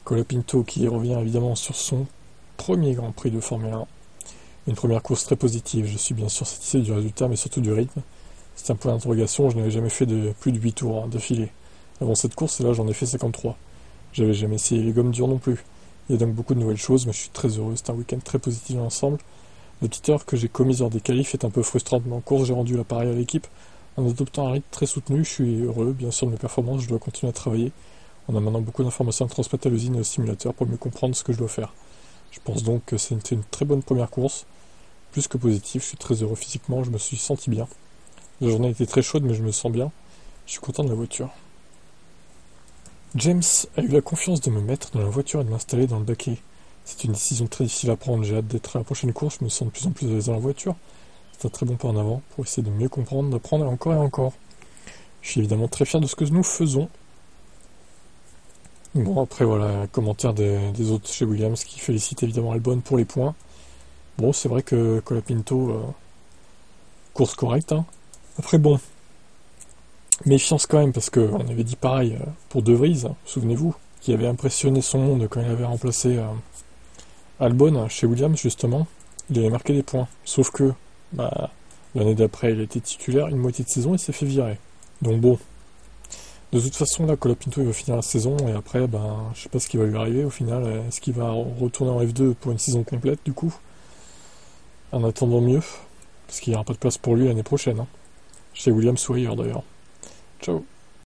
Colapinto qui revient évidemment sur son premier Grand Prix de Formule 1. Une première course très positive, je suis bien sûr satisfait du résultat mais surtout du rythme. C'est un point d'interrogation, je n'avais jamais fait de plus de 8 tours d'affilée. Avant cette course, et là j'en ai fait 53. J'avais jamais essayé les gommes dures non plus. Il y a donc beaucoup de nouvelles choses, mais je suis très heureux, c'est un week-end très positif dans l'ensemble. La petite erreur que j'ai commise lors des qualifs est un peu frustrante, mais en course j'ai rendu l'appareil à l'équipe. En adoptant un rythme très soutenu, je suis heureux, bien sûr de mes performances, je dois continuer à travailler. On a maintenant beaucoup d'informations à transmettre à l'usine et au simulateur pour mieux comprendre ce que je dois faire. Je pense donc que c'était une très bonne première course, plus que positive, je suis très heureux physiquement, je me suis senti bien. La journée était très chaude mais je me sens bien, je suis content de la voiture. James a eu la confiance de me mettre dans la voiture et de m'installer dans le baquet. C'est une décision très difficile à prendre, j'ai hâte d'être à la prochaine course, je me sens de plus en plus à l'aise dans la voiture. C'est un très bon pas en avant pour essayer de mieux comprendre, d'apprendre encore et encore. Je suis évidemment très fier de ce que nous faisons. Bon, après voilà, commentaire des autres chez Williams qui félicitent évidemment Albon pour les points. Bon, c'est vrai que Colapinto, course correcte, hein. Après bon, méfiance quand même, parce qu'on avait dit pareil pour De Vries, souvenez-vous, qui avait impressionné son monde quand il avait remplacé Albon chez Williams justement. Il avait marqué des points, sauf que l'année d'après il a été titulaire une moitié de saison et il s'est fait virer. Donc bon, de toute façon là Colapinto il va finir la saison et après je sais pas ce qui va lui arriver au final. Est-ce qu'il va retourner en F2 pour une saison complète du coup, en attendant mieux, parce qu'il n'y aura pas de place pour lui l'année prochaine, hein. Chez Williams ou ailleurs d'ailleurs. Ciao.